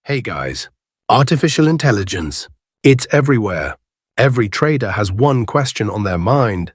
Hey guys, artificial intelligence. It's everywhere. Every trader has one question on their mind.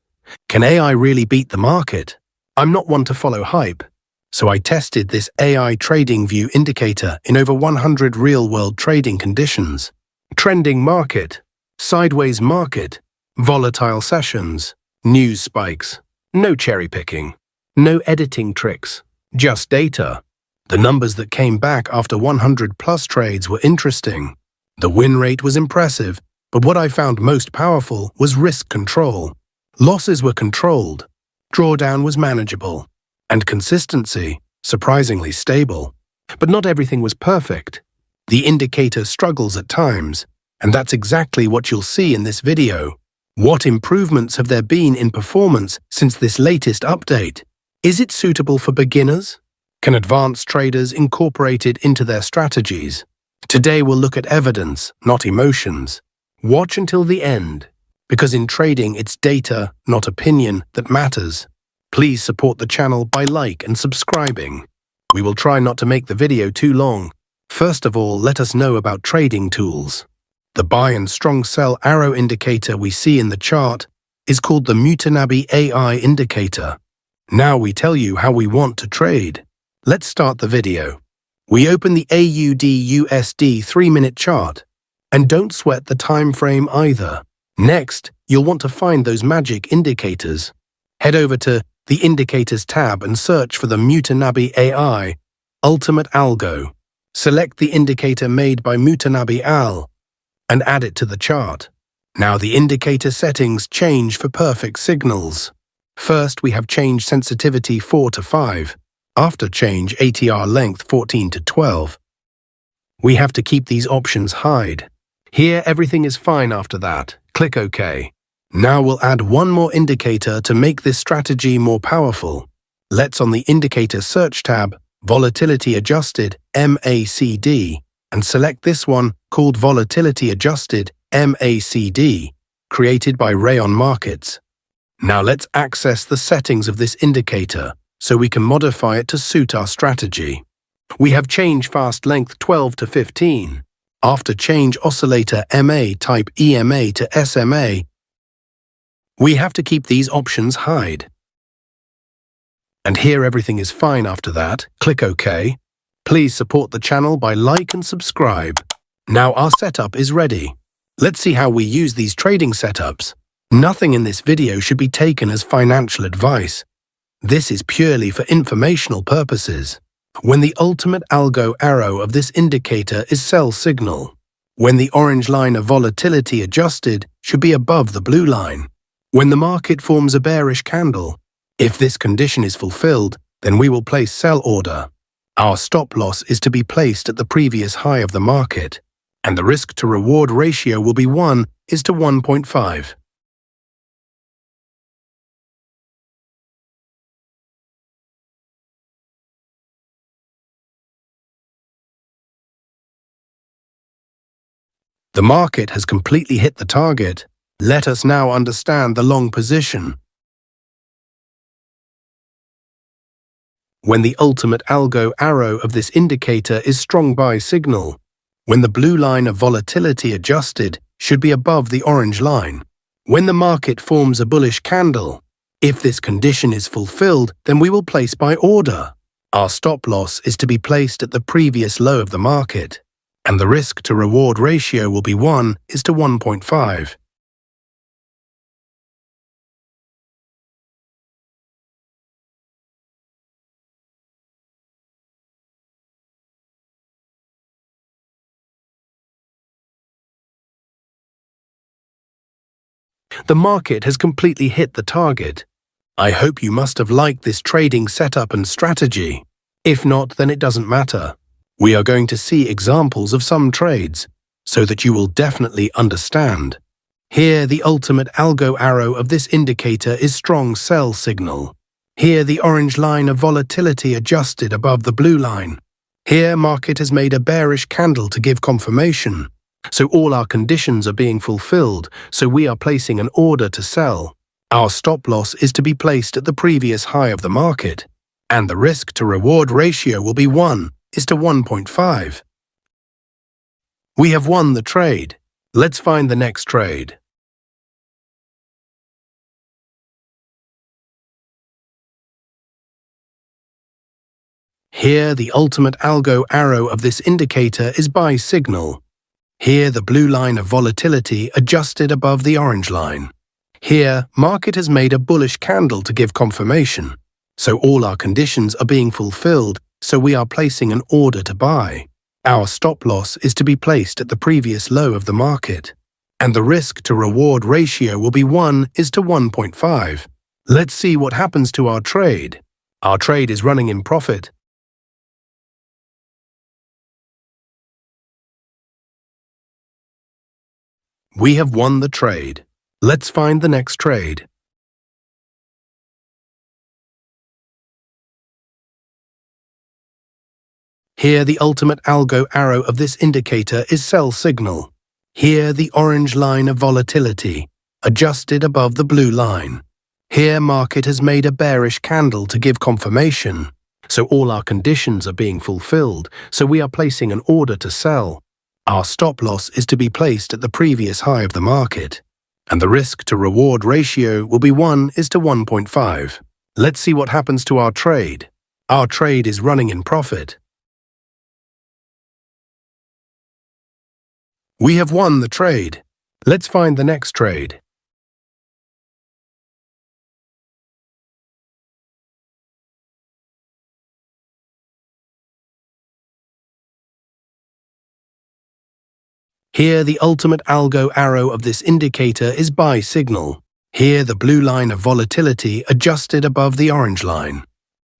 Can AI really beat the market? I'm not one to follow hype, so I tested this AI TradingView indicator in over 100 real-world trading conditions. Trending market, sideways market, volatile sessions, news spikes, no cherry-picking, no editing tricks, just data. The numbers that came back after 100-plus trades were interesting. The win rate was impressive, but what I found most powerful was risk control. Losses were controlled, drawdown was manageable, and consistency, surprisingly stable. But not everything was perfect. The indicator struggles at times, and that's exactly what you'll see in this video. What improvements have there been in performance since this latest update? Is it suitable for beginners? Can advanced traders incorporate it into their strategies? Today we'll look at evidence, not emotions. Watch until the end, because in trading it's data, not opinion, that matters. Please support the channel by like and subscribing. We will try not to make the video too long. First of all, let us know about trading tools. The buy and strong sell arrow indicator we see in the chart is called the Profitability AI indicator. Now we tell you how we want to trade. Let's start the video. We open the AUD/USD 3-minute chart, and don't sweat the time frame either. Next, you'll want to find those magic indicators. Head over to the Indicators tab and search for the Profitability AI Ultimate Algo. Select the indicator made by Profitability Al and add it to the chart. Now the indicator settings change for perfect signals. First, we have change sensitivity 4 to 5. After change ATR length 14 to 12. We have to keep these options hide. Here everything is fine after that. Click OK. Now we'll add one more indicator to make this strategy more powerful. Let's on the Indicator Search tab, Volatility Adjusted MACD, and select this one called Volatility Adjusted MACD, created by Rayon Markets. Now let's access the settings of this indicator, so we can modify it to suit our strategy. We have change fast length 12 to 15. After change oscillator MA type EMA to SMA, we have to keep these options hide. And here everything is fine after that. Click OK. Please support the channel by like and subscribe. Now our setup is ready. Let's see how we use these trading setups. Nothing in this video should be taken as financial advice. This is purely for informational purposes. When the ultimate algo arrow of this indicator is sell signal. When the orange line of volatility adjusted should be above the blue line. When the market forms a bearish candle. If this condition is fulfilled, then we will place sell order. Our stop loss is to be placed at the previous high of the market, and the risk to reward ratio will be 1:1.5. The market has completely hit the target. Let us now understand the long position. When the ultimate algo arrow of this indicator is strong buy signal. When the blue line of volatility adjusted should be above the orange line. When the market forms a bullish candle. If this condition is fulfilled, then we will place buy order. Our stop loss is to be placed at the previous low of the market, and the risk to reward ratio will be 1:1.5. The market has completely hit the target. I hope you must have liked this trading setup and strategy. If not, then it doesn't matter. We are going to see examples of some trades, so that you will definitely understand. Here the ultimate algo arrow of this indicator is strong sell signal. Here the orange line of volatility adjusted above the blue line. Here market has made a bearish candle to give confirmation. So all our conditions are being fulfilled, so we are placing an order to sell. Our stop loss is to be placed at the previous high of the market, and the risk to reward ratio will be 1:1.5. We have won the trade. Let's find the next trade. Here, the ultimate algo arrow of this indicator is buy signal. Here, the blue line of volatility adjusted above the orange line. Here, market has made a bullish candle to give confirmation. So all our conditions are being fulfilled, so we are placing an order to buy. Our stop loss is to be placed at the previous low of the market. And the risk to reward ratio will be 1:1.5. Let's see what happens to our trade. Our trade is running in profit. We have won the trade. Let's find the next trade. Here, the ultimate algo arrow of this indicator is sell signal. Here, the orange line of volatility, adjusted above the blue line. Here, market has made a bearish candle to give confirmation. So all our conditions are being fulfilled, so we are placing an order to sell. Our stop loss is to be placed at the previous high of the market. And the risk to reward ratio will be 1:1.5. Let's see what happens to our trade. Our trade is running in profit. We have won the trade. Let's find the next trade. Here, the ultimate algo arrow of this indicator is buy signal. Here, the blue line of volatility adjusted above the orange line.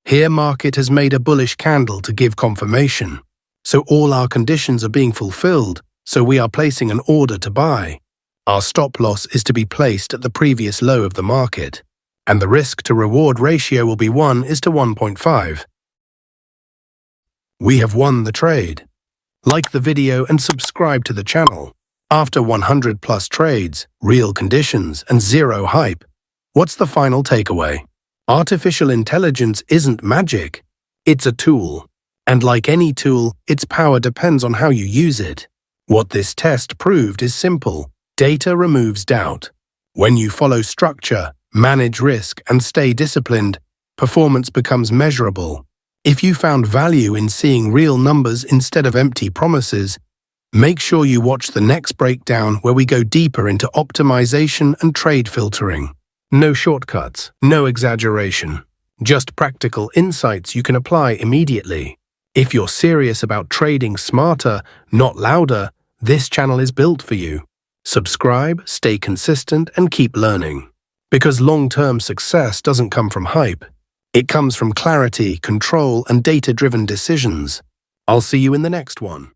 Here, market has made a bullish candle to give confirmation. So all our conditions are being fulfilled, so we are placing an order to buy. Our stop loss is to be placed at the previous low of the market. And the risk to reward ratio will be 1:1.5. We have won the trade. Like the video and subscribe to the channel. After 100 plus trades, real conditions, and zero hype, what's the final takeaway? Artificial intelligence isn't magic. It's a tool. And like any tool, its power depends on how you use it. What this test proved is simple. Data removes doubt. When you follow structure, manage risk, and stay disciplined, performance becomes measurable. If you found value in seeing real numbers instead of empty promises, make sure you watch the next breakdown where we go deeper into optimization and trade filtering. No shortcuts, no exaggeration, just practical insights you can apply immediately. If you're serious about trading smarter, not louder, this channel is built for you. Subscribe, stay consistent, and keep learning. Because long-term success doesn't come from hype. It comes from clarity, control, and data-driven decisions. I'll see you in the next one.